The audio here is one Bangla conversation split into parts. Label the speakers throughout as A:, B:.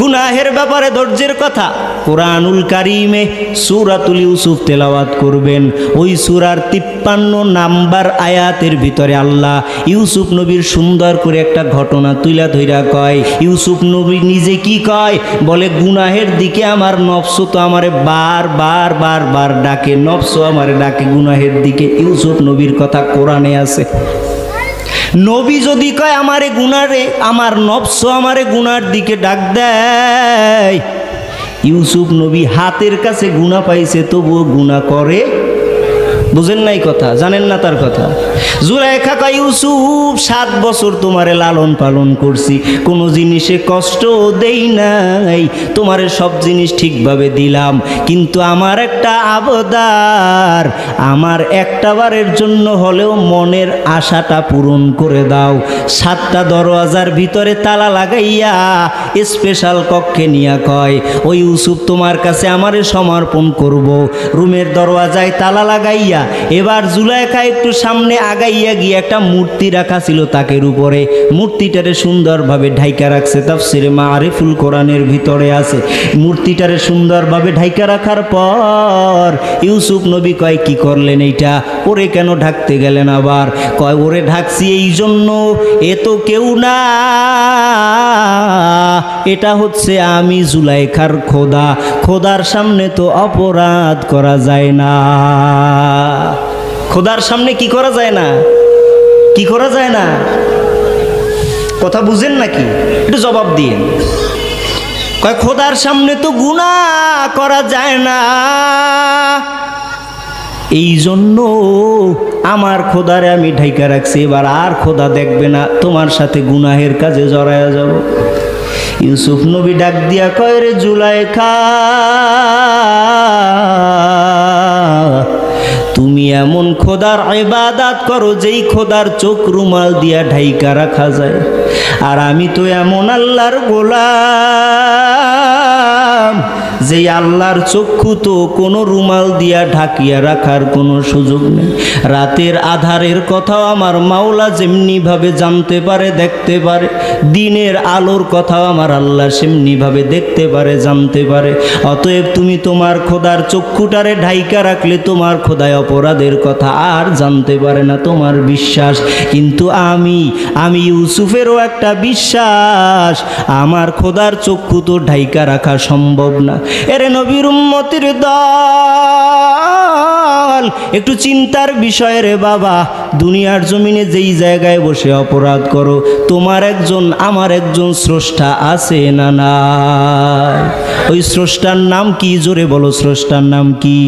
A: গুনাহের ব্যাপারে ধৈর্যের কথা কুরআনুল কারীমে সূরাতুল ইউসুফ তেলাওয়াত করবেন। ওই সূরার 53 নাম্বার আয়াতের ভিতরে আল্লাহ ইউসুফ নবীর সুন্দর করে একটা ঘটনা তুইলা ধইরা কয়। ইউসুফ নবী নিজে কি কয়, বলে গুনাহের দিকে আমার নফস তো আমারে বার ডাকে, নফস আমারে ডাকে গুনাহের দিকে। ইউসুফ নবীর কথা কোরআনে আছে। নবী যদি কয় আমারে গুনারে, আমার নফস আমারে গুনার দিকে ডাক দেয়। ইউসুফ নবী হাতের কাছে গুনাহ পাইছে তবুও গুনাহ করে। বুঝেন নাই কথা, জানেন না তার কথা। জুলাইখা কয় ইউসুফ 7 বছর তোমারে লালন পালন করছি, কোনো জিনিসে কষ্ট দেই নাই, তোমারে সব জিনিস ঠিকভাবে দিলাম, কিন্তু আমার একটা আবদার, আমার একটা বারের জন্য হলেও মনের আশাটা পূরণ করে দাও। 7টা দরওয়াজার ভিতরে তালা লাগাইয়া স্পেশাল কক্ষে নিয়া কয়, ও ইউসুফ তোমার কাছে আমারে সমর্পণ করব। রুমের দরওয়াজায় তালা লাগাইয়া এবার জুলাইখা একটু সামনে আগাইয়া গিয়ে একটা মূর্তি রাখা ছিল তাকের উপরে, মূর্তিটারে সুন্দরভাবে ঢাইকা রাখছে। তাফসিরে মারিফুল কোরআনের ভিতরে আছে। মূর্তিটারে সুন্দরভাবে ঢাইকা রাখার পর ইউসুফ নবী কয় কি করলেন এইটা, ওরে কেন ঢাকতে গেলেন? আবার কয় ওরে ঢাকছি এই জন্য, এ তো কেউ না, এটা হচ্ছে আমি জুলাইখার খোদা, খোদার সামনে তো অপরাধ করা যায় না। খোদার সামনে কি করা যায় না? কি করা যায় না? কথা বুঝেন নাকি? একটু জবাব দিন। কয় খোদার সামনে তো গুনাহ করা যায় না, এই জন্য আমার খোদারে আমি ঢাইকা রাখছি, এবার আর খোদা দেখবে না, তোমার সাথে গুনাহের কাজে জড়ায়া যাব। ইউসুফ নবী ডাক দিয়া কয়, রে জুলাইখা, তুমি এমন খোদার ইবাদত করো যেই খোদার চোখ রুমাল দিয়া ঢাইকা রাখা যায়, আর আমি তো এমন আল্লাহর গোলাম যেই আল্লাহর চক্ষু তো কোনো রুমাল দিয়া ঢাকিয়া রাখার কোনো সুযোগ নেই। রাতের আধারের কথাও আমার মাওলা যেমনিভাবে জানতে পারে, দেখতে পারে, দিনের আলোর কথাও আমার আল্লাহ সেমনিভাবে দেখতে পারে, জানতে পারে। অতএব তুমি তোমার খোদার চক্ষুটারে ঢাইকা রাখলে তোমার খোদায় অপরাধের কথা আর জানতে পারে না, তোমার বিশ্বাস। কিন্তু আমি ইউসুফেরও একটা বিশ্বাস, আমার খোদার চক্ষু তো ঢাইকা রাখা সম্ভব না। এরে নবীর উম্মতির দল, একটু চিন্তার বিষয় রে বাবা। দুনিয়ার জমিনে যেই জায়গায় বসে অপরাধ করো, তোমার একজন আমার একজন স্রষ্টা আছে না নাই? ওই স্রষ্টার নাম কি? জোরে বলো, স্রষ্টার নাম কি?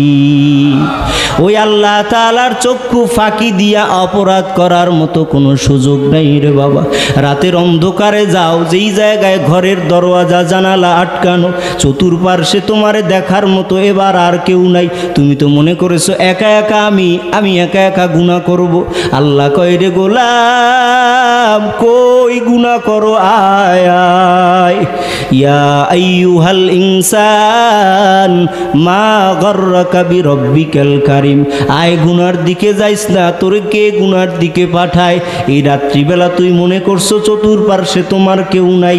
A: ওই আল্লাহ তাআলার চক্ষু ফাঁকি দিয়া অপরাধ করার মতো কোনো সুযোগ নেই রে বাবা। রাতের অন্ধকারে যাও, যেই জায়গায় ঘরের দরওয়াজা জানালা আটকানো, চতুর্পার্শ্বে তোমারে দেখার মতো এবার আর কেউ নাই, তুমি তো মনে করেছো একা একা আমি একা একা গুনাহ করব। আল্লাহ কয়, রে গোলাম, কই গুনাহ করো, আয় আয়। ইয়া আইয়ুহাল ইনসান মা গররাকা বিরব্বিকাল কারীম, আয় গুনার দিকে যাইস না, তোর কে গুনার দিকে পাঠায়? এই রাত্রিবেলা তুই মনে করছো চতুর্পার্শ্বে তোমার কেউ নাই,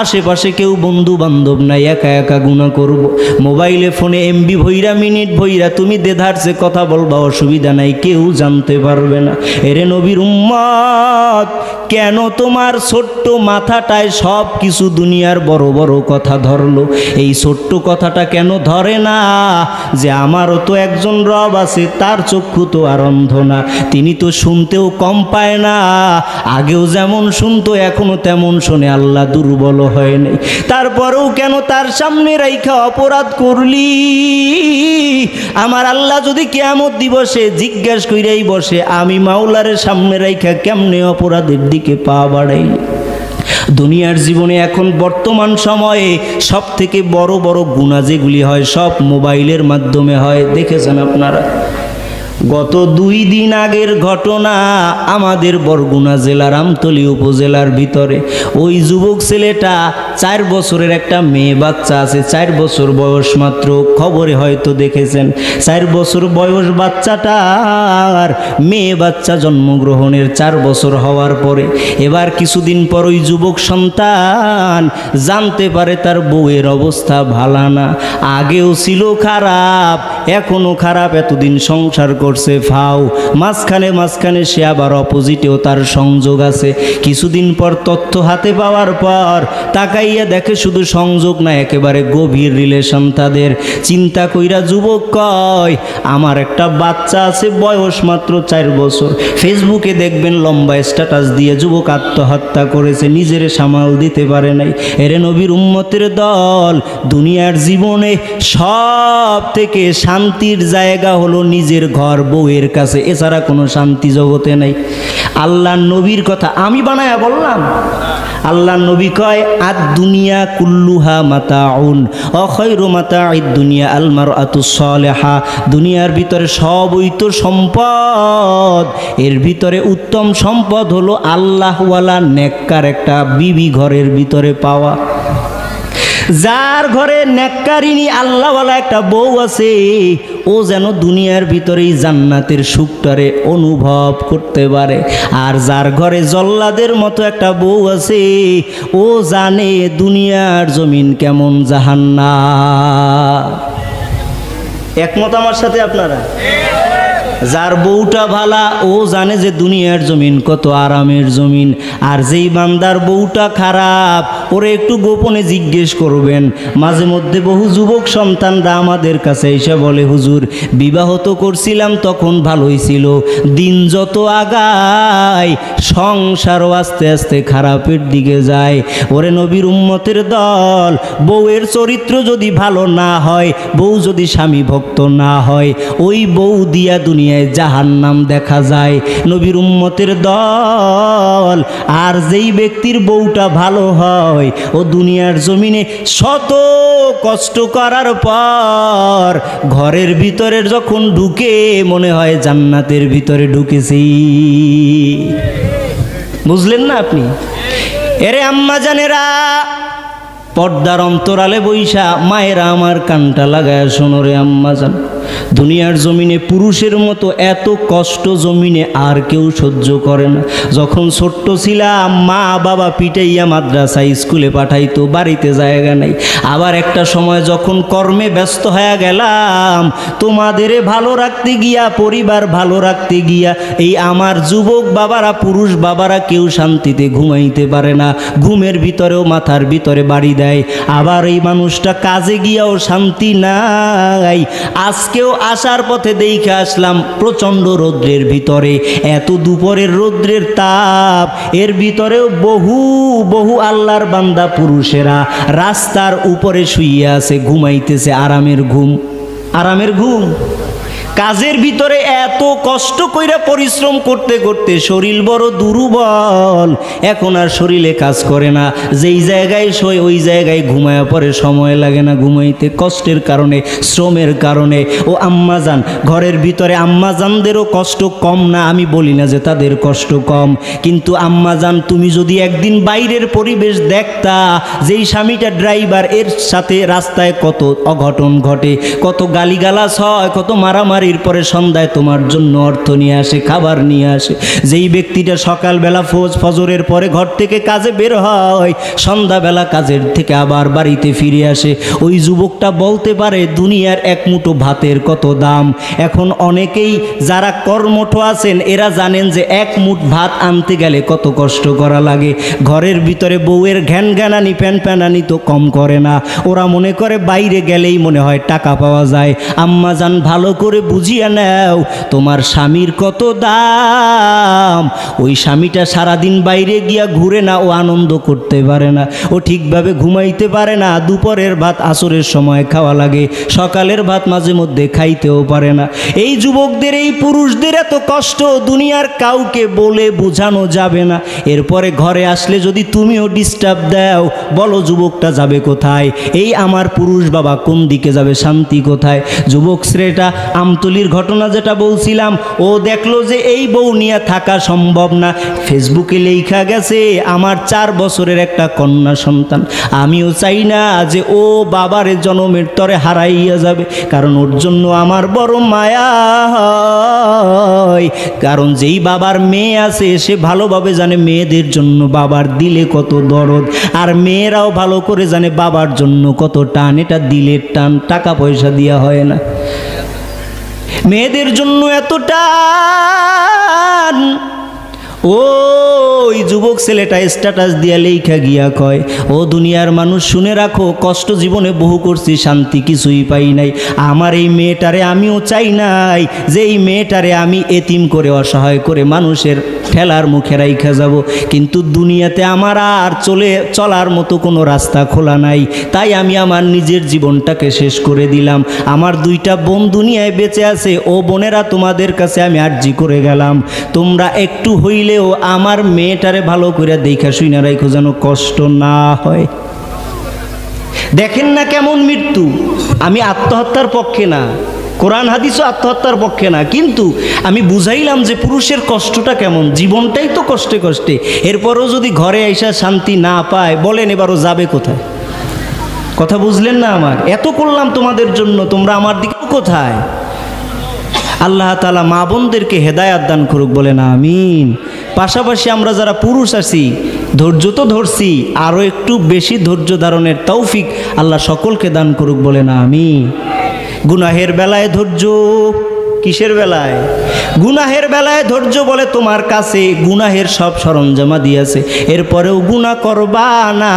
A: আশেপাশে কেউ বন্ধু বান্ধব নাই, একা একা গুনাহ করব। মোবাইলে ফোনে এমবি ভইরা, মিনিট ভইরা তুমি দেধারছে কথা বলবা, অসুবিধা নাই, কেউ জানতে পারবে না। এরে নবীর উম্মত, কেন তোমার ছোট্ট মাথাটায় সব কিছু দুনিয়ার বড় বড় কথা ধরলো? এই ছোট্ট কথাটা কেন ধরে না যে আমারও তো একজন রব আছে, তার চক্ষু তো আর অন্ধ না, তিনি তো শুনতেও কম পায় না, আগেও যেমন শুনতো এখনো তেমন শোনে, আল্লাহ দুর্বল হয় নাই। তারপরেও কেন তার সামনে রাইখা অপরাধ করলি? আমার আল্লাহ যদি কিয়ামত দিবসে জিজ্ঞেস কইরাই বসে, আমি মাওলারের সামনে রাইখা কেমনে অপরাধের দিকে পা বাড়াইলি? দুনিয়ার জীবনে এখন বর্তমান সময়ে সব থেকে বড় বড় গুনাহ যেগুলি হয় সব মোবাইলের মাধ্যমে হয়, দেখেছেন আপনারা? গত 2 দিন আগের ঘটনা, আমাদের বরগুনা জেলার আমতলী উপজেলার ভিতরে ওই যুবক ছেলেটা 4 বছরের একটা মেয়ে বাচ্চা আছে, 4 বছর বয়স মাত্র, খবরে হয়তো দেখেছেন। 4 বছর বয়স বাচ্চাটার, মেয়ে বাচ্চা জন্মগ্রহণের 4 বছর হওয়ার পরে এবার কিছুদিন পর ওই যুবক সন্তান জানতে পারে তার বউয়ের অবস্থা ভালো না, আগেও ছিল খারাপ, এখনো খারাপ, এতদিন সংসার করছে ফাও, মাঝখানে সে আবার অপোজিটেও তার সংযোগ আছে। কিছুদিন পর তথ্য হাতে পাওয়ার পর তাকাইয়া দেখে শুধু সংযোগ না, একেবারে গভীর রিলেশন তাদের। চিন্তা কইরা যুবক কয়, আমার একটা বাচ্চা আছে, বয়স মাত্র 4 বছর। ফেসবুকে দেখবেন লম্বা স্ট্যাটাস দিয়ে যুবক আত্মহত্যা করেছে, নিজেরে সামাল দিতে পারে নাই। এরে নবীর উম্মতের দল, দুনিয়ার জীবনে সব থেকে শান্তির জায়গা হলো নিজের ঘর, বউয়ের কাছে, এছাড়া কোনো শান্তি জগতে নাই। আল্লাহ নবীর কথা আমি বানায়া বললাম? আল্লাহ নবী কয়, আদ দুনিয়া কুল্লুহা মাতাউন ওয়া খায়রু মাতাইদ দুনিয়া আল মারআতুস সালিহা। দুনিয়ার ভিতরে সবই তো সম্পদ, এর ভিতরে উত্তম সম্পদ হলো আল্লাহওয়ালা নেককার একটা বিবি ঘরের ভিতরে পাওয়া। যার ঘরে নেককারিনী আল্লাহওয়ালা একটা বউ আছে, ও যেন দুনিয়ার ভিতরেই জান্নাতের সুখটারে অনুভব করতে পারে। আর যার ঘরে জল্লাদের মতো একটা বউ আছে, ও জানে দুনিয়ার জমিন কেমন জাহান্নাম। একমত আমার সাথে আপনারা? যার বউটা ভালা, ও জানে যে দুনিয়ার জমিন কত আরামের জমিন। আর যেই বান্দার বউটা খারাপ, ওরে একটু গোপনে জিজ্ঞেস করবেন। মাঝে মধ্যে বহু যুবক সন্তানরা আমাদের কাছে এসে বলে, হুজুর বিবাহ তো করছিলাম তখন ভালোই ছিল, দিন যত আগায় সংসারও আস্তে আস্তে খারাপের দিকে যায়। ওরে নবীর উম্মতের দল, বউয়ের চরিত্র যদি ভালো না হয়, বউ যদি স্বামী ভক্ত না হয়, ওই বউ দিয়া দুনিয়ায় জাহান্নাম দেখা যায়। নবীর উম্মতের দল, আর যেই ব্যক্তির বউটা ভালো হয়, ও দুনিয়ার জমিনে শত কষ্ট করার পর ঘরের ভিতরে যখন ঢুকে মনে হয় জান্নাতের ভিতরে ঢুকেছি। বুঝলেন না আপনি? এরে আম্মা জানেরা, পর্দার অন্তরালে বৈশা মায়েরা আমার কানটা লাগায় শোনো রে আম্মা জান, দুনিয়ার জমিনে পুরুষের মতো এত কষ্ট জমিনে আর কেউ সহ্য করে না। যখন ছোট্ট ছিলাম, মা বাবা পিটাইয়া মাদ্রাসা স্কুলে পাঠাইতো, বাড়িতে জায়গা নাই। আবার একটা সময় যখন কর্মে ব্যস্ত হয়ে গেলাম, তোমাদেরে ভালো রাখতে গিয়া, পরিবার ভালো রাখতে গিয়া, এই আমার যুবক বাবারা, পুরুষ বাবারা কেউ শান্তিতে ঘুমাইতে পারে না, ঘুমের ভিতরেও মাথার ভিতরে বাড়ি দেয়। আবার এই মানুষটা কাজে গিয়াও শান্তি নাই। আজকেও আসার পথে দেখে আসলাম প্রচণ্ড রৌদ্রের ভিতরে, এত দুপুরের রৌদ্রের তাপ, এর ভিতরেও বহু বহু আল্লাহর বান্দা পুরুষেরা রাস্তার উপরে শুইয়ে আছে, ঘুমাইতেছে, আরামের ঘুম, আরামের ঘুম। কাজের ভিতরে এত কষ্ট কইরা পরিশ্রম করতে করতে শরীর বড় দুর্বল, এখন আর শরীরে কাজ করে না। যেই জায়গায় শোয় ওই জায়গায় ঘুমায়া পরে, সময় লাগে না ঘুমাইতে, কষ্টের কারণে, শ্রমের কারণে। ও আম্মাজান, ঘরের ভিতরে আম্মাজানদেরও কষ্ট কম না, আমি বলি না যে তাদের কষ্ট কম, কিন্তু আম্মাজান তুমি যদি একদিন বাইরের পরিবেশ দেখতা, যেই স্বামীটা ড্রাইভার, এর সাথে রাস্তায় কত অঘটন ঘটে, কত গালিগালাজ হয়, কত মারামারি, পরে সন্ধ্যায় তোমার জন্য অর্থ নিয়ে আসে, খাবার নিয়ে আসে। যেই ব্যক্তিটা সকালবেলা ফজরের পরে ঘর থেকে কাজে বের হয়, সন্ধ্যাবেলা কাজের থেকে আবার বাড়িতে ফিরে আসে, ওই যুবকটা বলতে পারে দুনিয়ার এক মুঠো ভাতের কত দাম। এখন অনেকেই যারা কর্মঠ আছেন, এরা জানেন যে এক মুঠ ভাত আনতে গেলে কত কষ্ট করা লাগে। ঘরের ভিতরে বউয়ের ঘ্যান ঘ্যানানি প্যান প্যানানি তো কম করে না, ওরা মনে করে বাইরে গেলেই মনে হয় টাকা পাওয়া যায়। আম্মা জান ভালো করে বুঝিয়া নাও, তোমার স্বামীর কত দাম। ওই স্বামীটা সারাদিন বাইরে গিয়া ঘুরে না, ও আনন্দ করতে পারে না, ও ঠিকভাবে ঘুমাইতে পারে না, দুপুরের ভাত আসরের সময় খাওয়া লাগে, সকালের ভাত মাঝে মধ্যে খাইতেও পারে না। এই যুবকদের, এই পুরুষদের এত কষ্ট দুনিয়ার কাউকে বলে বোঝানো যাবে না। এরপরে ঘরে আসলে যদি তুমিও ডিস্টার্ব দাও, বলো যুবকটা যাবে কোথায়, এই আমার পুরুষ বাবা কোন দিকে যাবে, শান্তি কোথায়? যুবক শ্রেটা আমতলির ঘটনা যেটা বলছিলাম, ও দেখলো যে এই বউ নিয়ে থাকা সম্ভব না, ফেসবুকে লেখা গেছে আমার 4 বছরের একটা কন্যা সন্তান, আমিও চাই না যে ও বাবার জনমের তরে হারাইয়া যাবে, কারণ ওর জন্য আমার বড় মায়া হয়। কারণ যেই বাবার মেয়ে আছে সে ভালোভাবে জানে মেয়েদের জন্য বাবার দিলে কত দরদ, আর মেয়েরাও ভালো করে জানে বাবার জন্য কত টান। এটা দিলের টান, টাকা পয়সা দিয়া হয় না। মেয়েদের জন্য এত টান। ওই যুবক ছেলেটা স্ট্যাটাস দিয়া লেখা গিয়া কয়, ও দুনিয়ার মানুষ শুনে রাখো, কষ্ট জীবনে বহু করছি, শান্তি কিছুই পাই নাই। আমার এই মেয়েটারে আমিও চাই নাই যে এই মেয়েটারে আমি এতিম করে অসহায় করে মানুষের ঠেলার মুখে রাইখা যাব, কিন্তু দুনিয়াতে আমার আর চলার মতো কোনো রাস্তা খোলা নাই, তাই আমি আমার নিজের জীবনটাকে শেষ করে দিলাম। আমার 2টা বোন দুনিয়ায় বেঁচে আছে, ও বোনেরা তোমাদের কাছে আমি আর্জি করে গেলাম, তোমরা একটু হইলেও আমার মেয়েটারে ভালো করে দেখা শুইনা রাখো, যেন কষ্ট না হয়। দেখেন না কেমন মৃত্যু। আমি আত্মহত্যার পক্ষে না, কোরআন হাদিসও আত্মহত্যার পক্ষে না, কিন্তু আমি বুঝাইলাম যে পুরুষের কষ্টটা কেমন, জীবনটাই তো কষ্টে কষ্টে। এরপরও যদি ঘরে আইসা শান্তি না পায়, বলেন এবারও যাবে কোথায়? কথা বুঝলেন না আমার? এত করলাম তোমাদের জন্য, তোমরা আমার দিকে কোথায়? আল্লাহ তাআলা মা বোনদেরকে হেদায়াত দান করুক, বলেন আমিন। পাশাপাশি আমরা যারা পুরুষ আছি, ধৈর্য তো ধরছি, আরও একটু বেশি ধৈর্য ধারণের তৌফিক আল্লাহ সকলকে দান করুক, বলেন আমিন। গুনাহের বেলায় ধৈর্য, কিসের বেলায়? গুনাহের বেলায় ধৈর্য। বলে তোমার কাছে গুনাহের সব সরঞ্জামা দিয়েছে, এরপরেও গুনাহ করবা না।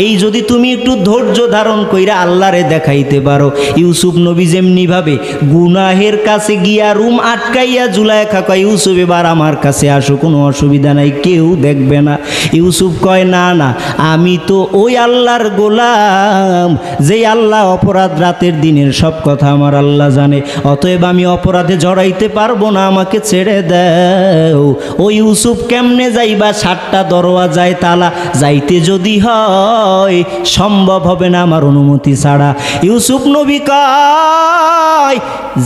A: এই যদি তুমি একটু ধৈর্য ধারণ কইরা আল্লাহরে দেখাইতে পারো। ইউসুফ নবী যেমনিভাবে গুনাহের কাছে গিয়া রুম আটকাইয়া জুলাইখা কয়, ইউসুফ এবার আমার কাছে আসো, কোনো অসুবিধা নাই, কেউ দেখবে না। ইউসুফ কয়, না না, আমি তো ওই আল্লাহর গোলাম, যেই আল্লাহ অপরাধ রাতের দিনের সব কথা আমার আল্লাহ জানে, অতএব আমি অপরাধে জড়াইতে পারবো না, আমাকে ছেড়ে দাও। ও ইউসুফ কেমনে যাইবা? 7টা দরওয়াজায় তালা, যাইতে যদি হয় সম্ভব হবে না আমার অনুমতি ছাড়া। ইউসুফ নবী কয়,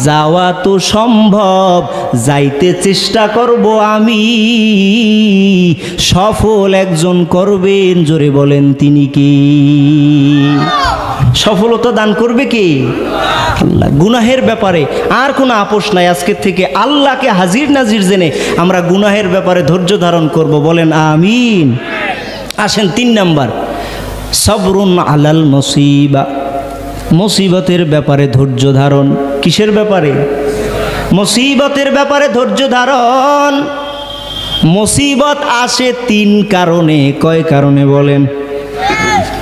A: যাওয়া তো সম্ভব, যাইতে চেষ্টা করব আমি, সফল একজন করবেন, জোরে বলেন তিনি কি? সফলতা দান করবে কি? আল্লাহ। গুনাহের ব্যাপারে আর কোনো আপোষ নাই, আজকের থেকে আল্লাহকে হাজির নাজির জেনে আমরা গুনাহের ব্যাপারে ধৈর্য ধারণ করব, বলেন আমিন। আসেন 3 নাম্বার, সবরুন আলাল মুসিবা। মুসিবতের ব্যাপারে ধৈর্য ধারণ। কিসের ব্যাপারে? মুসিবতের ব্যাপারে ধৈর্য ধারণ। মুসিবত আসে 3 কারণে। কয় কারণে বলেন?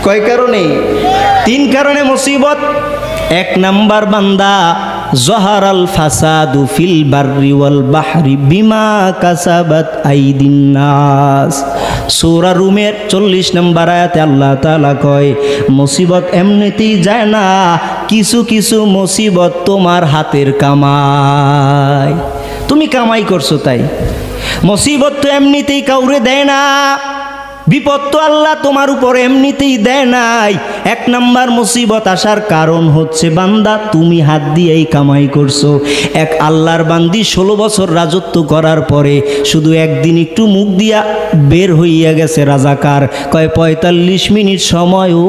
A: কয় কারণে? 3 কারণে মুসিবত। 1 নাম্বার, বান্দা জহারাল ফাসাদু ফিল বাররি ওয়াল বাহরি বিমা কাসাবাত আইদিন নাস। সূরা রুমের 40 নম্বর আয়াতে আল্লাহ তাআলা কয়, মুসিবত এমনিতেই যায় না, কিছু কিছু মুসিবত তোমার হাতের কামাই, তুমি কামাই করছো তাই। মুসিবত তো এমনিতেই কাউরে দেয় না, বিপদ তো আল্লাহ তোমার উপর এমনিতেই দেয় নাই। 1 নাম্বার মুসিবত আসার কারণ হচ্ছে বান্দা তুমি হাত দিয়েই কামাই করছো। এক আল্লাহর বান্দি 16 বছর রাজত্ব করার পরে শুধু একদিন একটু মুখ দিয়া বের হইয়া গেছে রাজাকার, কয় 45 মিনিট সময়ও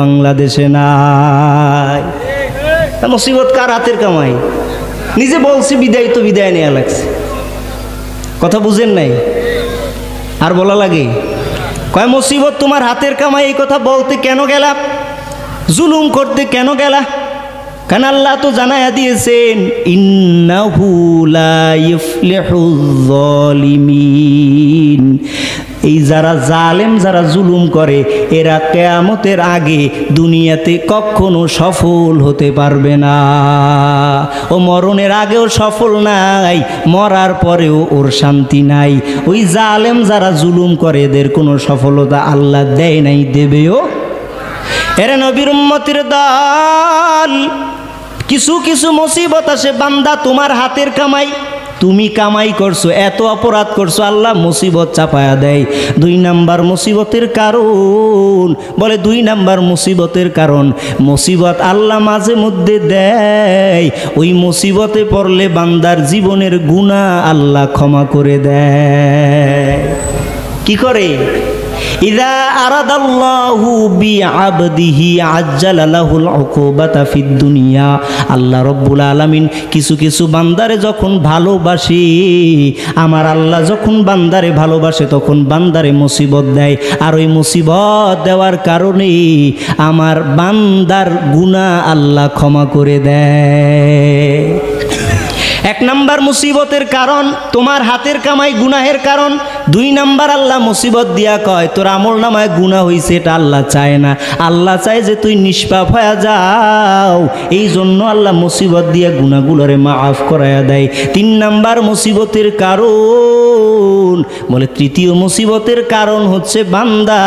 A: বাংলাদেশে নাই। মুসিবত কার হাতের কামাই? নিজে বলছি বিদায়, তো বিদায় নেওয়া লাগছে। কথা বুঝেন নাই? আর বলা লাগে? কয় মুসিবত তোমার হাতের কামাই। এই কথা বলতে কেন গেলা? জুলুম করতে কেন গেলা? কারণ আল্লাহ তো জানায়া দিয়েছেন, ইন্নাহু লা ইফলিহুজ জালিমিন। এই যারা জালেম, যারা জুলুম করে, এরা কিয়ামতের আগে দুনিয়াতে কখনো সফল হতে পারবে না। ও মরণের আগেও সফল নাই, মরার পরেও ওর শান্তি নাই। ওই জালেম যারা জুলুম করে এদের কোনো সফলতা আল্লাহ দেয় নাই, দেবেও। এরে নবীর উম্মতের দল, কিছু কিছু মুসিবত আসে বান্দা তোমার হাতের কামাই, তুমি কামাই করছো, এত অপরাধ করছো, আল্লাহ মুসিবত চাপায়া দেয়। 2 নাম্বার মুসিবতের কারণ, বলে 2 নাম্বার মুসিবতের কারণ, মুসিবত আল্লাহ মাঝে মধ্যে দেয়, ওই মুসিবতে পড়লে বান্দার জীবনের গুনাহ আল্লাহ ক্ষমা করে দেয়। কি করে? ইযা আরাদাল্লাহু বিআবদিহি আজ্জালা লাহুল উকুবাতা ফিদ দুনিয়া। আল্লাহ রাব্বুল আলামিন কিছু কিছু বান্দারে যখন ভালোবাসে, আমার আল্লাহ যখন বান্দারে ভালোবাসে তখন বান্দারে মুসিবত দেয়, আর ওই মুসিবত দেওয়ার কারণে আমার বান্দার গুনাহ আল্লাহ ক্ষমা করে দেয়। 1 নাম্বার মুসিবতের কারণ তোমার হাতের কামাই গুনাহের কারণ। 2 নাম্বার আল্লাহ মুসিবত দিয়া কয় তোর আমল নামায় গুনাহ হইছে, এটা আল্লাহ চায় না, আল্লাহ চায় যে তুই নিষ্পাপ হয়ে যাও, এই জন্য আল্লাহ মুসিবত দিয়া গুনাহগুলোরে মাফ করায়া দেয়। 3 নাম্বার মুসিবতের কারণ, বলে 3য় মুসিবতের কারণ হচ্ছে বান্দা,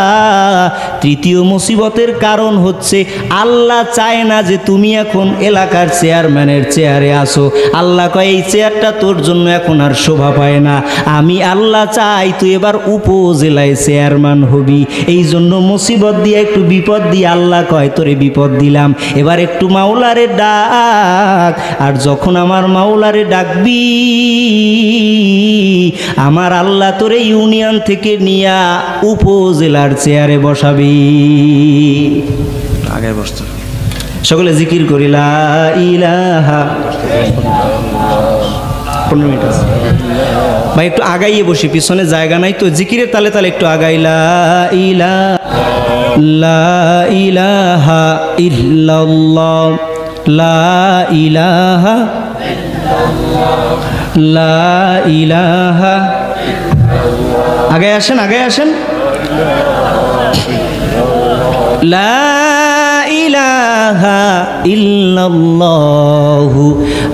A: 3য় মুসিবতের কারণ হচ্ছে আল্লাহ চায় না যে তুমি এখন এলাকার চেয়ারম্যানের চেয়ারে আসো। আল্লাহ কয় এই চেয়ারটা তোর জন্য এখন আর শোভা পায় না, আমি আল্লাহ চাই তুই এবার উপজেলায় চেয়ারম্যান হবি। এই জন্য মুসিবত দিয়ে একটু বিপদ দিয়ে আল্লাহ কয় তোরে বিপদ দিলাম, এবার একটু মাওলারে ডাক, আর যখন আমার মাওলারে ডাকবি আমার আল্লাহ তোরে ইউনিয়ন থেকে নিয়া উপজেলার চেয়ারে বসাবি।
B: আগে বসতে
A: সকলে জিকির করি লা ইলাহা। 15 মিনিট আছে ভাই, একটু আগাইয়ে বসি, পিছনে জায়গা নাই তো, জিকিরের তালে তালে একটু আগাই। লা ইলাহা ইল্লাল্লাহ, লা ইলাহা, লা ইলাহা। আগায় আসেন, আগায় আসেন। লা ইলাহা ইল্লাল্লাহু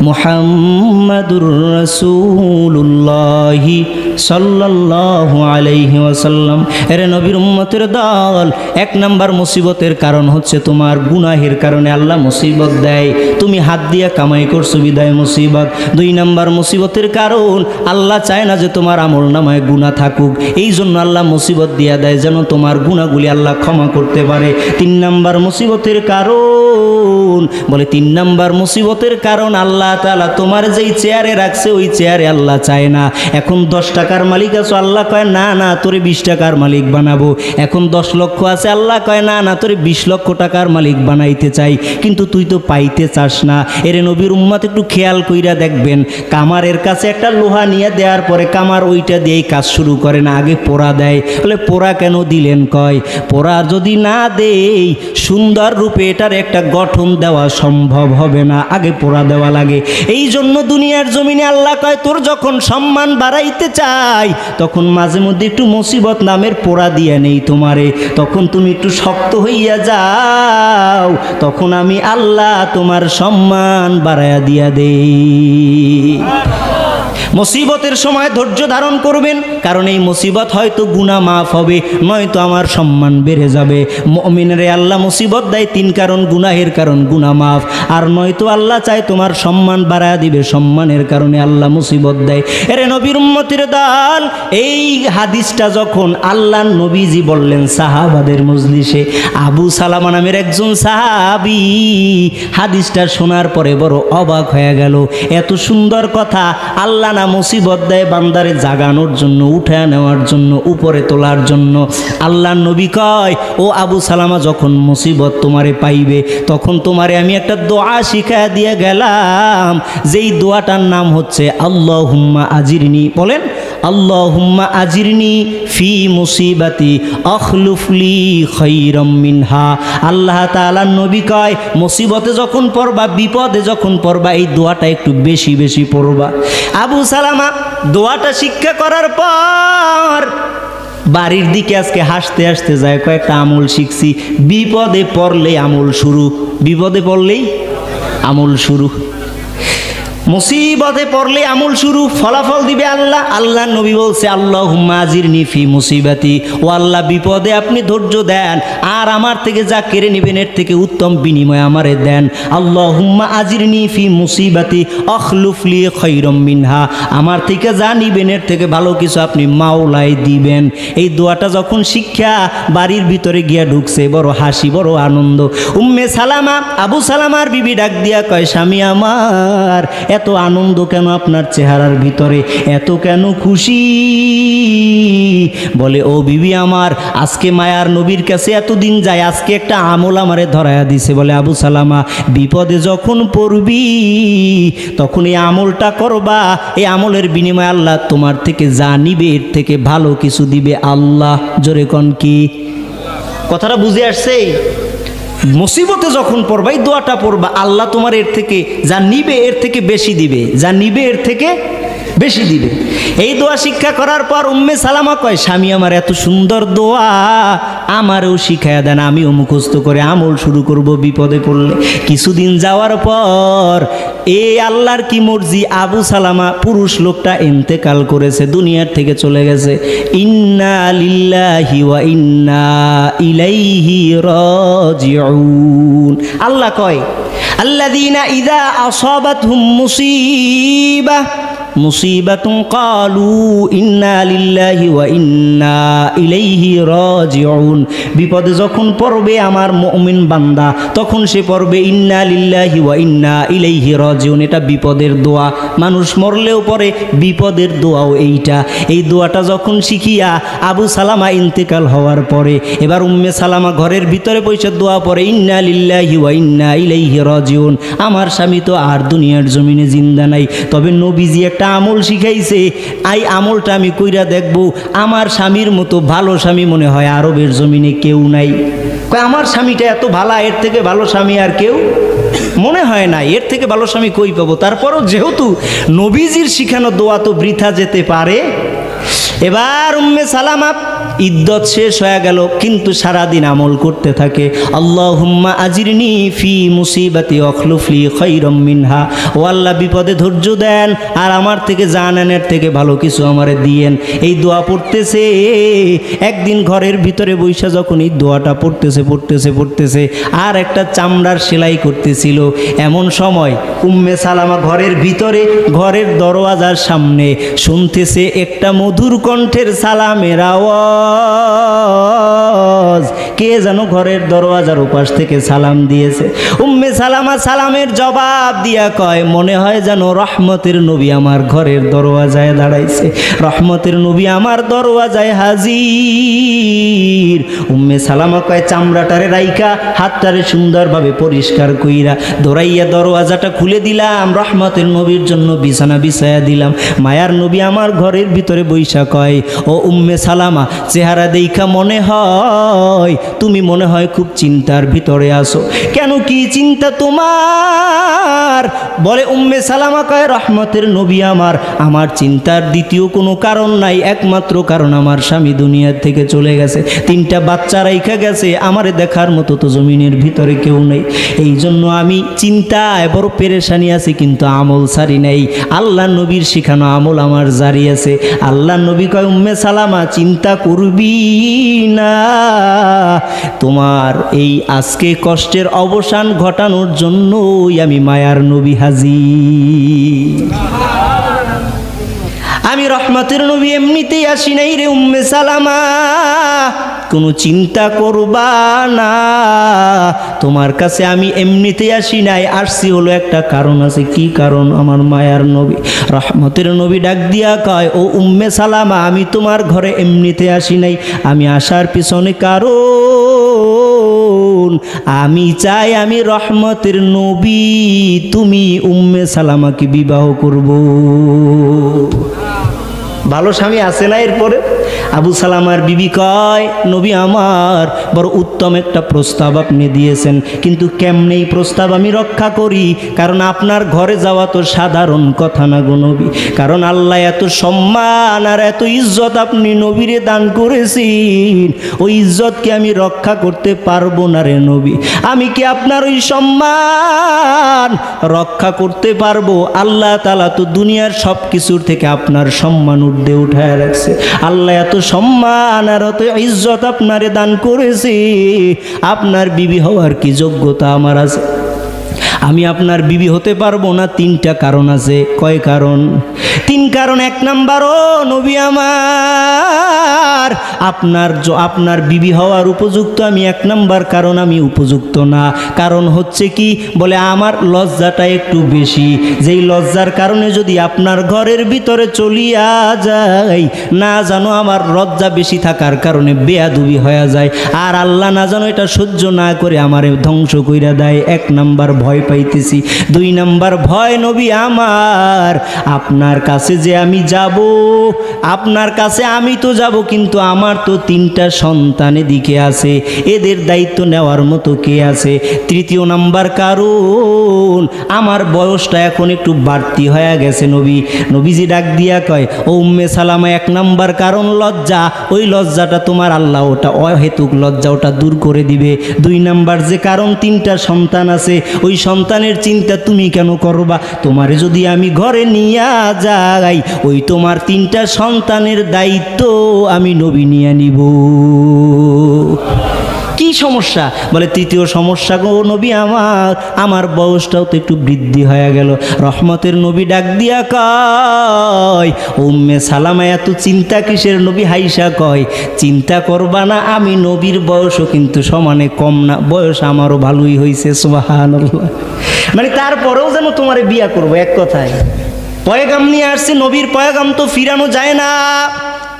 A: মুহাম্মাদুর রাসূলুল্লাহ সাল্লাল্লাহু আলাইহি ওয়াসাল্লাম। এরে নবীর উম্মতের দল, 1 নাম্বার মুসিবতের কারণ হচ্ছে তোমার গুনাহের কারণে আল্লাহ মুসিবত দেয়, তুমি হাত দিয়ে কামাই করছো বিদায় মুসিবত। 2 নাম্বার মুসিবতের কারণ আল্লাহ চায় না যে তোমার আমল নামায় গুনাহ থাকুক, এই জন্য আল্লাহ মুসিবত দিয়া দেয় যেন তোমার গুনাহগুলি আল্লাহ ক্ষমা করতে পারে। 3 নাম্বার মুসিবতের কারণ, বলে 3 নাম্বার মুসিবতের কারণ আল্লাহ তাআলা তোমার যেই চেয়ারে রাখছে ওই চেয়ারে আল্লাহ চায় না। এখন 10 টাকার মালিক আছো, আল্লাহ কয় না না তোরে 20 টাকার মালিক বানাবো। এখন 10 লক্ষ আছে, আল্লাহ কয় না না তোরে 20 লক্ষ টাকার মালিক বানাইতে চাই, কিন্তু তুই তো পাইতে চাস না। এরে নবীর উম্মত একটু খেয়াল কইরা দেখবেন, কামারের কাছে একটা লোহা নিয়ে দেওয়ার পরে কামার ওইটা দিয়েই কাজ শুরু করে না, আগে পোড়া দেয়। বলে পোড়া কেন দিলেন? কয় পোড়া যদি না দেই সুন্দর রূপে এটার একটা গঠন দেওয়া সম্ভব হবে না, আগে পোড়া দেওয়া লাগে। এই জন্য দুনিয়ার জমিনে আল্লাহ কয় তোর যখন সম্মান বাড়াইতে চাই তখন মাঝে মধ্যে একটু মুসিবত নামের পোড়া দিয়ে নেই তোমারে, তখন তুমি একটু শক্ত হইয়া যাও, তখন আমি আল্লাহ তোমার সম্মান বাড়াইয়া দিয়া দেই। মুসিবতের সময় ধৈর্য ধারণ করবেন, কারণ এই মুসিবত হয়তো গুনাহ মাফ হবে, নয়তো আমার সম্মান বেড়ে যাবে। মুমিনেরে আল্লাহ মুসিবত দেয় 3 কারণ, গুনাহের কারণ গুনাহ মাফ, আর নয়তো আল্লাহ চায় তোমার সম্মান বাড়ায় দিবে, সম্মানের কারণে আল্লাহ মুসিবত দেয়। এরে নবীর উম্মতের দল, এই হাদিসটা যখন আল্লাহর নবীজি বললেন সাহাবাদের মজলিসে, আবু সালামা নামের একজন সাহাবী হাদিসটা শোনার পরে বড় অবাক হয়ে গেল। এত সুন্দর কথা, আল্লাহ না মুসিবত দেয় বান্দারে জাগানোর জন্য, উঠে নেওয়ার জন্য, উপরে তোলার জন্য। আল্লাহর নবী কয় ও আবু সালামা, যখন মুসিবত তোমারে পাইবে তখন তোমারে আমি একটা দোয়া শিখায় দিয়ে গেলাম, যেই দোয়াটার নাম হচ্ছে আল্লাহুম্মা আজিরনি। বলেন আল্লাহুম্মা আজিরনি ফি মুসিবাতি আখলুফলি খায়রাম মিনহা। আল্লাহ তাআলার নবী কয় মুসিবতে যখন পড়বা, বিপদে যখন পড়বা, এই দোয়াটা একটু বেশি বেশি পড়বা। আবু সালামা দোয়াটা শিক্ষা করার পর বাড়ির দিকে আজকে হাসতে হাসতে যায়, কয়েকটা আমল শিখছি, বিপদে পড়লে আমল শুরু, বিপদে পড়লেই আমল শুরু। মুসিবতে পড়লে আমল শুরু, ফলাফল দিবে আল্লাহ। আল্লাহ নবী বলছে আল্লাহুম্মা আজিরনি ফি মুসিবাতি, ও আল্লাহ বিপদে আপনি ধৈর্য দেন, আর আমার থেকে যা কেড়ে নেবেন এর থেকে উত্তম বিনিময় আমারে দেন। আল্লাহুম্মা আজিরনি ফি মুসিবাতি আখলুফ লি খায়রাম মিনহা, আমার থেকে যা নিবেন এর থেকে ভালো কিছু আপনি মাওলাই দিবেন। এই দোয়াটা যখন শিক্ষা বাড়ির ভিতরে গিয়া ঢুকছে, বড় হাসি, বড় আনন্দ। উম্মে সালামা, আবু সালামার বিবি ডাক দিয়া কয়, স্বামী আমার, এত আনন্দ কেন আপনার চেহারার ভিতরে, এত কেন খুশি? বলে, ও বিবি আমার, আজকে মায়ার নবীর কাছে এতদিন যায়, আজকে একটা আমল আমারে ধরায়া দিছে। বলে, আবু সালামা, বিপদে যখন পড়বি তখন এই আমলটা করবা, এই আমলের বিনিময়ে আল্লাহ তোমার থেকে যা নিবে এর থেকে ভালো কিছু দিবে আল্লাহ। জোরে কোন কি? কথাটা বুঝে আসছে? মুসিবতে যখন পড়বা এই দোয়াটা পড়বা, আল্লাহ তোমার এর থেকে যা নিবে এর থেকে বেশি দিবে, যা নিবে এর থেকে বেশি দিবে। এই দোয়া শিক্ষা করার পর উম্মে সালামা কয়, স্বামী আমার, এত সুন্দর দোয়া আমারও শিখায়া দেন, আমিও মুখস্থ করে আমল শুরু করব বিপদে পড়লে। কিছুদিন যাওয়ার পর এই আল্লাহর কি মর্জি, আবু সালামা পুরুষ লোকটা ইন্তেকাল করেছে, দুনিয়ার থেকে চলে গেছে। ইন্না লিল্লাহি ওয়া ইন্না ইলাইহি রাজিউন। আল্লাহ কয়, আল্লাযীনা ইযা আসাবাতহুম মুসিবাতুন ক্বালু ইন্না লিল্লাহি ওয়া ইন্না ইলাইহি রাজিউন। বিপদে যখন পড়বে আমার মুমিন বান্দা, তখন সে পড়বে ইন্না লিল্লাহি ওয়া ইন্না ইলাইহি রাজিউন। এটা বিপদের দোয়া, মানুষ মরলেও পড়ে, বিপদের দোয়াও এইটা। এই দোয়াটা যখন শিখিয়া আবু সালামা ইন্তেকাল হওয়ার পরে, এবার উম্মে সালামা ঘরের ভিতরে বসে দোয়া পড়ে, ইন্না লিল্লাহি ওয়া ইন্না ইলাইহি রাজিউন। আমার স্বামী তো আর দুনিয়ার জমিনে জিন্দা নাই, তবে নবীজি একটা আমল শিখাইছে, এই আমলটা আমি কইরা দেখব। আমার স্বামীর মতো ভালো স্বামী মনে হয় আরবের জমিনে কেউ নাই। আমার স্বামীটা এত ভালো, এর থেকে ভালো স্বামী আর কেউ মনে হয় না, এর থেকে ভালো স্বামী কই পাবো? তারপরও যেহেতু নবীজির শিখানো দোয়া তো বৃথা যেতে পারে। এবার উম্মে সালামা ইদ্দত শেষ হয়ে গেল, কিন্তু সারাদিন আমল করতে থাকে। আল্লাহুম্মা আজিরনি ফি মুসিবাতি আখলুফ লি খায়রাম মিনহা, ও আল্লাহ বিপদে ধৈর্য দেন, আর আমার থেকে জানানের থেকে ভালো কিছু আমারে দিয়েন। এই দোয়া পড়তেছে। একদিন ঘরের ভিতরে বৈশা যখন এই দোয়াটা পড়তেছে আর একটা চামড়ার সেলাই করতেছিল, এমন সময় উম্মে সালামা ঘরের ভিতরে, ঘরের দরওয়াজার সামনে শুনতেছে একটা মধুর কণ্ঠের সালামের আওয়াজ। কে যেন ঘরের দরওয়াজার উপাস থেকে সালাম দিয়েছে। উম্মে সালামা সালামের জবাব দিয়া কয়, মনে হয় যেন রহমতের নবী আমার ঘরের দরওয়াজায় দাঁড়াইছে, রহমতের নবী আমার দরওয়াজায় হাজির। উম্মে সালামা কয়, চামড়াটারে রাইকা হাতটারে সুন্দরভাবে পরিষ্কার কইরা দৌড়াইয়া দরওয়াজাটা খুলে দিলাম, রহমতের নবীর জন্য বিছানা বিছায়া দিলাম। মায়ার নবী আমার ঘরের ভিতরে বৈশা কয়, ও উম্মে সালামা, চেহারা দেইখা মনে হয় তুমি মনে হয় খুব চিন্তার ভিতরে আসো। কেন, কি চিন্তা তোমার? বলে উম্মে সালামা কয়, রহমতের নবী আমার চিন্তার দ্বিতীয় কোনো কারণ নাই, একমাত্র কারণ আমার স্বামী দুনিয়ার থেকে চলে গেছে, 3টা বাচ্চা রাইখা গেছে, আমারে দেখার মতো তো জমিনের ভিতরে কেউ নেই। এই জন্য আমি চিন্তায় বড় পেরেশানি আছি, কিন্তু আমল সারি নাই। আল্লাহ নবীর শিখানো আমল আমার জারি আছে। আল্লাহ নবী কয়, উম্মে সালামা, চিন্তা করবি না, তোমার এই আজকে কষ্টের অবসান ঘটানোর জন্যই আমি মায়ার নবী হাজির। আমি রহমতের নবী এমনিতেই আসি নাই রে উম্মে সালামা, কোনো চিন্তা করবা না, তোমার কাছে আমি এমনিতেই আসি নাই, আসছি হলো একটা কারণ আছে। কি কারণ? আমার মায়ার নবী। রহমতের নবী ডাক দিয়া কয়, ও উম্মে সালামা, আমি তোমার ঘরে এমনিতে আসি নাই, আমি আসার পিছনে কারণ আমি চাই আমি রহমতের নবী তুমি উম্মে সালামাকে বিবাহ করব। ভালো স্বামী আছে না? এরপরে আবু সালামার বিবি কয়, নবী আমার বড় উত্তম একটা প্রস্তাব আপনি দিয়েছেন, কিন্তু কেমনে এই প্রস্তাব আমি রক্ষা করি? কারণ আপনার ঘরে যাওয়া তো সাধারণ কথা না গো নবী, কারণ আল্লাহ এত সম্মান আর এত ইজ্জত আপনি নবীরে দান করেছেন, ওই ইজ্জতকে আমি রক্ষা করতে পারবো না রে নবী। আমি কি আপনার ওই সম্মান রক্ষা করতে পারবো? আল্লাহ তাআলা তো দুনিয়ার সব কিছুর থেকে আপনার সম্মান ঊর্ধ্বে উঠায় রাখছে। আল্লাহ এত সম্মান আর এত ইজ্জত আপনারে দান করেছে, আপনার বিবি হওয়ার কি যোগ্যতা আমার আছে? আমি আপনার বিবি হতে পারবো না। 3টা কারণ আছে। কয় কারণ? 3 কারণ। 1 নাম্বার, ও নবী আমার, আপনার বিবি হওয়ার উপযুক্ত আমি 1 নাম্বার কারণ আমি উপযুক্ত না। কারণ হচ্ছে কি বলে, আমার লজ্জাটা একটু বেশি, যেই লজ্জার কারণে যদি আপনার ঘরের ভিতরে চলিয়া যাই, না জানো আমার লজ্জা বেশি থাকার কারণে বেয়াদবি হয়ে যায়, আর আল্লাহ না জানো এটা সহ্য না করে আমারে ধ্বংস কইরা দেয়। 1 নাম্বার ভয় পাইতেছি। 2 নাম্বার ভয়, নবী আমার, আপনার কাছে যে আমি যাব, আপনার কাছে আমি তো যাব, কিন্তু আমার তো 3টা সন্তান এদিকে আছে, এদের দায়িত্ব নেওয়ার মতো কে আছে? 3য় নাম্বার কারণ, আমার বয়সটা এখন একটু বাড়তি হয়ে গেছে নবী। নবীজি ডাক দিয়া কয়, ও উম্মে সালামা, 1 নাম্বার কারণ লজ্জা, ওই লজ্জাটা তোমার আল্লাহ ওটা অহেতুক লজ্জা ওটা দূর করে দিবে। 2 নাম্বার যে কারণ, 3টা সন্তান আছে, ওই সন্তানের চিন্তা তুমি কেন করবা? তোমারে যদি আমি ঘরে নিয়ে যাই, ওই তোমার 3টা সন্তানের দায়িত্ব আমি নবী নিয়ে নিব। কি সমস্যা? বলে 3য় সমস্যা গো নবী আমার বয়সটাও তো একটু বৃদ্ধি হয়ে গেল। রহমতের নবী ডাক দিয়া কয়, উম্মে সালামা এত চিন্তা কিসের? নবী হাইসা কয়, চিন্তা করবা না, আমি নবীর বয়সও কিন্তু সমানে কম না, বয়স আমারও ভালোই হয়েছে। সুবহানাল্লাহ। মানে তারপরেও যেন তোমারে বিয়া করবো, এক কথায় পয়গাম নিয়ে আসছে, নবীর পয়গাম তো ফিরানো যায় না।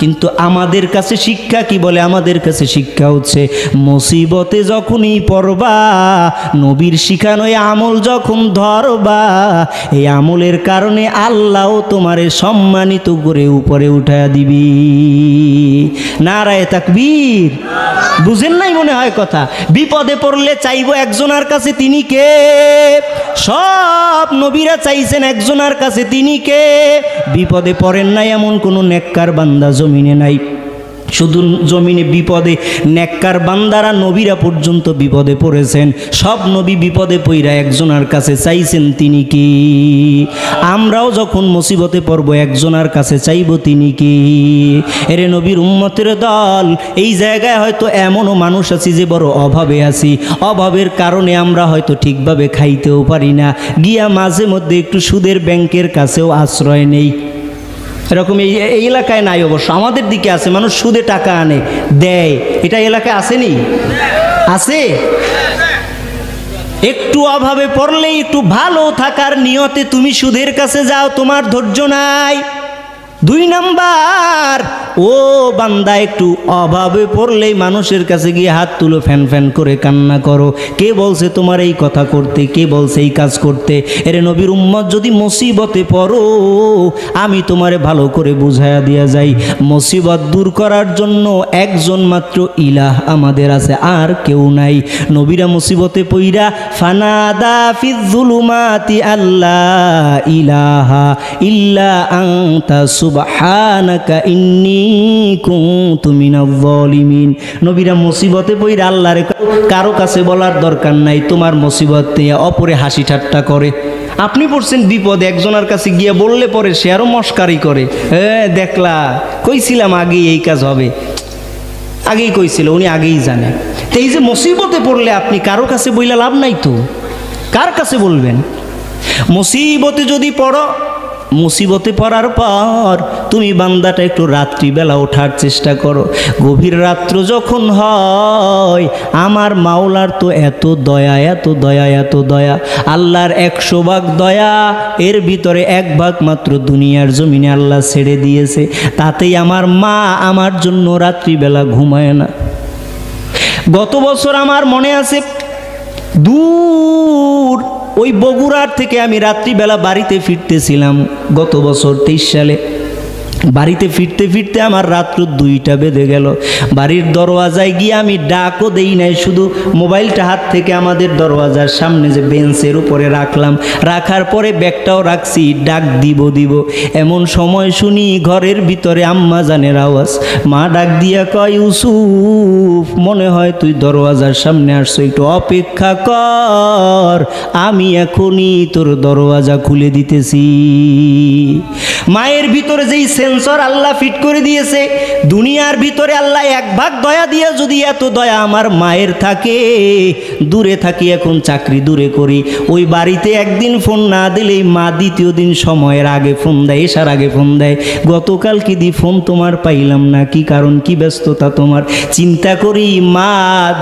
A: কিন্তু আমাদের কাছে শিক্ষা কি? বলে আমাদের কাছে শিক্ষা হচ্ছে, মুসিবতে যখনই পড়বা, নবীর শিখানো আমল যখন ধরবা, এই আমলের কারণে আল্লাহ তোমারে সম্মানিত করে উপরে উঠায়া দিবি। নারায়ে তাকবীর। বুঝেন নাই মনে হয় কথা? বিপদে পড়লে চাইবো একজনের কাছে, তিনি কে? সব নবীরা চাইছেন একজনের কাছে, তিনি কে? বিপদে পড়েন নাই এমন কোনো নেককার বান্দা জমিনে নাই। শুধু জমিনে বিপদে নেককার বান্দারা, নবীরা পর্যন্ত বিপদে পড়েছেন। সব নবী বিপদে পইরা একজনের কাছে চাইছেন, তিনি কি? আমরাও যখন মুসিবতে পড়ব একজনের কাছে চাইব, তিনি কি? এরে নবীর উম্মতের দল, এই জায়গায় হয়তো এমনও মানুষ আছি যে বড় অভাবে আছি, অভাবের কারণে আমরা হয়তো ঠিকভাবে খাইতেও পারি না, গিয়া মাঝে মধ্যে একটু সুদের ব্যাংকের কাছেও আশ্রয় নেই। এরকম এই এলাকায় নাই, অবশ্য আমাদের দিকে আছে, মানুষ সুদে টাকা আনে দেয়, এটা এলাকায় আসেনি? আছে। একটু অভাবে পড়লে একটু ভালো থাকার নিয়তে তুমি সুদের কাছে যাও, তোমার ধৈর্য নাই। 2 নাম্বার, ও বান্দা, একটু অভাবে পড়লেই মানুষের কাছে গিয়ে হাত তুলো, ফ্যান ফ্যান করে কান্না করো। কে বলছে তোমার এই কথা করতে? কে বলছে এই কাজ করতে? এরে নবীর উম্মত, যদি মুসিবতে পড়ো, আমি তোমারে ভালো করে বুঝাইয়া দিয়া যাই, মুসিবত দূর করার জন্য একজন মাত্র ইলাহ আমাদের আছে, আর কেউ নাই। নবীরা মুসিবতে পইরা ফানাদা ফিজ যুলুমাতি আল্লাহ ইলাহা ইল্লা আনতা সুবহানাকা ইন্নী কুনতু মিনাজ জালিমিন। নবীরা মুসিবতে পইরা আল্লাহর কারো কাছে বলার দরকার নাই, তোমার মুসিবত নিয়ে অপরে হাসি ঠাট্টা করে। আপনি পড়ছেন বিপদে, একজনের কাছে গিয়ে বললে পরে সে আরো মস্কারি করে, দেখলা কইছিলাম আগেই এই কাজ হবে, আগেই কইছিল, উনি আগেই জানে। তো এই যে মুসিবতে পড়লে আপনি কারো কাছে বইলা লাভ নাই তো, কার কাছে বলবেন? মুসিবতে যদি পড়ো, মুসিবতে পড়ার পর তুমি বান্দাটা একটু রাত্রিবেলা ওঠার চেষ্টা করো। গভীর রাত্র যখন হয়, আমার মাওলার তো এত দয়া, এত দয়া, এত দয়া, আল্লাহর 100 ভাগ দয়া, এর ভিতরে 1 ভাগ মাত্র দুনিয়ার জমিনে আল্লাহ ছেড়ে দিয়েছে। তাতেই আমার মা আমার জন্য রাত্রিবেলা ঘুমায় না। গত বছর আমার মনে আছে, দূর ওই বগুড়ার থেকে আমি রাত্রিবেলা বাড়িতে ফিরতেছিলাম, গত বছর 23 সালে। বাড়িতে ফিরতে ফিরতে আমার রাত্র 2টা বেজে গেল। বাড়ির দরওয়াজায় গিয়ে আমি ডাকও দেই নাই, শুধু মোবাইলটা হাত থেকে আমাদের দরওয়াজার সামনে যে বেঞ্চের উপরে রাখলাম, রাখার পরে ব্যাগটাও রাখছি, ডাক দিব এমন সময় শুনি ঘরের ভিতরে আম্মা জানের আওয়াজ। মা ডাক দিয়া কয়, ইউসুফ মনে হয় তুই দরওয়াজার সামনে আসছো, একটু অপেক্ষা কর, আমি এখনই তোর দরওয়াজা খুলে দিতেছি। মায়ের ভিতরে যেই সেন্সর আল্লাহ ফিট করে দিয়েছে, দুনিয়ার ভিতরে আল্লাহ 1 ভাগ দয়া দিয়ে যদি এত দয়া আমার মায়ের থাকে, দূরে থাকি এখন চাকরি দূরে করি, ওই বাড়িতে একদিন ফোন না দিলেই মা দ্বিতীয় দিন সময়ের আগে ফোন দেয়, এসার আগে ফোন দেয়, গতকাল কি দি ফোন তোমার পাইলাম না, কি কারণ, কি ব্যস্ততা তোমার। চিন্তা করি মা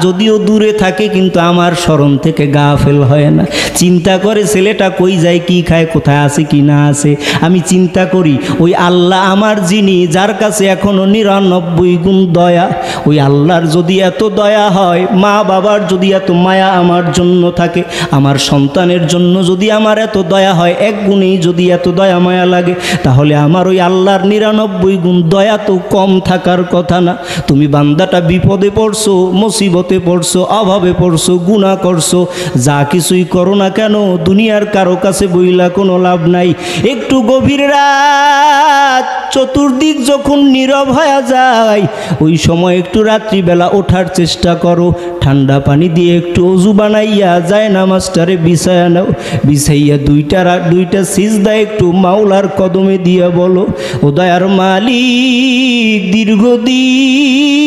A: যদিও দূরে থাকে কিন্তু আমার স্মরণ থেকে গাফেল হয় না, চিন্তা করে ছেলেটা কই যায়, কি খায়, কোথায় আছে কি না আছে। আমি চিন্তা করি ওই আল্লাহ আমার যিনি, যার কাছে এখনো 99 গুণ দয়া, ওই আল্লাহর যদি এত দয়া হয়, মা বাবার যদি এত মায়া আমার জন্য থাকে, আমার সন্তানের জন্য যদি আমার এত দয়া হয়, 1 গুণেই যদি এত দয়া মায়া লাগে, তাহলে আমার ওই আল্লাহর 99 গুণ দয়া তো কম থাকার কথা না। তুমি বান্দাটা বিপদে পড়ছো, মুসিবতে পড়ছো, অভাবে পড়ছো, গুনাহ করছো, যা কিছুই করো না কেন দুনিয়ার কারো কাছে বইলা কোনো লাভ নাই। একটু গভীর রাত, চতুর্দিক যখন নীরব হয়ে যায়, ওই সময় একটু রাত্রিবেলা ওঠার চেষ্টা করো, ঠান্ডা পানি দিয়ে একটু অজু বানাইয়া যায় নামাজটারে বিছায়া নাও, বিছাইয়া 2টা সিজদা একটু মাওলার কদমে দিয়া বলো, ও দয়ার মালিক, দীর্ঘদিন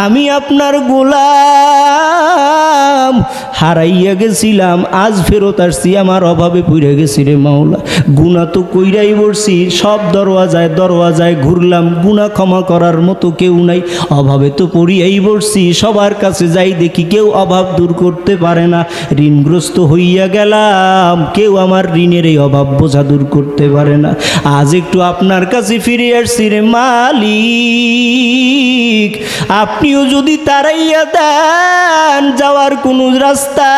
A: আমি আপনার গোলাম, হারাইয়া গেছিলাম, আজ ফেরত আসছি, আমার অভাবে পড়ে গেছি রে মাওলা, গুনাহ তো কইরাই বসছি, সব দরওয়াজায় ঘুরলাম, গুনাহ ক্ষমা করার মতো কেউ নাই, অভাবে তো পড়িয়াই বসছি, সবার কাছে যাই দেখি কেউ অভাব দূর করতে পারে না, ঋণগ্রস্ত হইয়া গেলাম, কেউ আমার ঋণের এই অভাব বোঝা দূর করতে পারে না, আজ একটু আপনার কাছে ফিরে আসছি রে মালিক, আপনিও যদি তাড়াইয়া দেন, যাওয়ার কোনো রাস্তা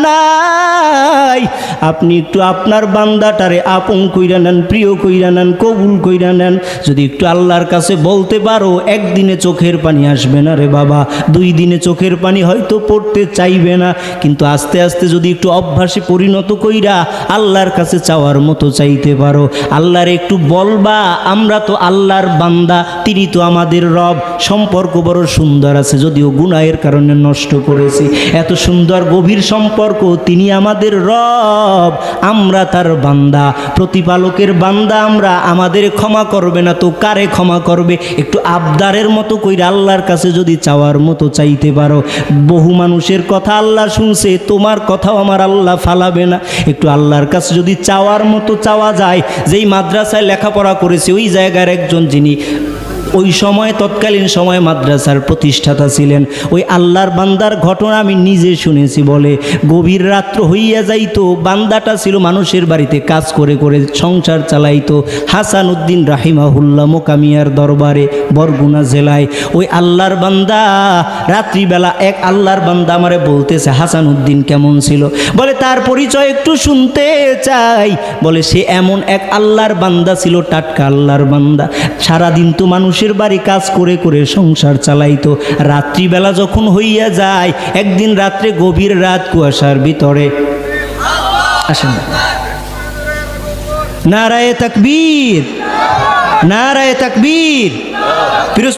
A: নাই, আপনি একটু আপনার বান্দাটারে আপন কইরা নেন, প্রিয় কইরা নেন, কবুল কইরা নেন। যদি একটু আল্লাহর কাছে বলতে পারো, একদিনে চোখের পানি আসবে না রে বাবা, 2 দিনে চোখের পানি হয়তো পড়তে চাইবে না, কিন্তু আস্তে আস্তে যদি একটু অভ্যাসে পরিণত কইরা আল্লাহর কাছে চাওয়ার মতো চাইতে পারো, আল্লাহর একটু বলবা, আমরা তো আল্লাহর বান্দা, তিনি তো আমাদের রব, সম্পর্ক বড় সুন্দর আছে, যদিও গুনাহের কারণে নষ্ট করেছি, এত সুন্দর গভীর সম্পর্ক, তিনি আমাদের রব, আমরা তার বান্দা, প্রতিপালকের বান্দা আমরা, আমাদের ক্ষমা করবে না তো কারে ক্ষমা করবে। একটু আবদারের মতো কইরা আল্লাহর কাছে যদি চাওয়ার মতো চাইতে পারো, বহু মানুষের কথা আল্লাহ শুনছে, তোমার কথাও আমার আল্লাহ ফালাবে না। একটু আল্লাহর কাছে যদি চাওয়ার মতো চাওয়া যায়, যেই মাদ্রাসায় লেখাপড়া করেছে ওই জায়গার একজন যিনি ওই সময় তৎকালীন সময় মাদ্রাসার প্রতিষ্ঠাতা ছিলেন, ওই আল্লাহর বান্দার ঘটনা আমি নিজে শুনেছি। বলে গভীর রাত্র হইয়া যাইতো, বান্দাটা ছিল মানুষের বাড়িতে কাজ করে করে সংসার চালাইতো, হাসান উদ্দিন রাহিমাহুল্লাহ মোকামিয়ার দরবারে বরগুনা জেলায়। ওই আল্লাহর বান্দা রাত্রিবেলা এক আল্লাহর বান্দা আমারে বলতেছে, হাসান উদ্দিন কেমন ছিল, বলে তার পরিচয় একটু শুনতে চাই। বলে সে এমন এক আল্লাহর বান্দা ছিল, টাটকা আল্লাহর বান্দা, সারাদিন তো মানুষের বাড়ি কাজ করে করে সংসার চালাইতো, রাত্রিবেলা যখন হইয়া যায়, একদিন রাত্রে গভীর রাত কুয়াশার ভিতরে, আসেন নারায়ে তাকবীর, নারায়ে তাকবীর।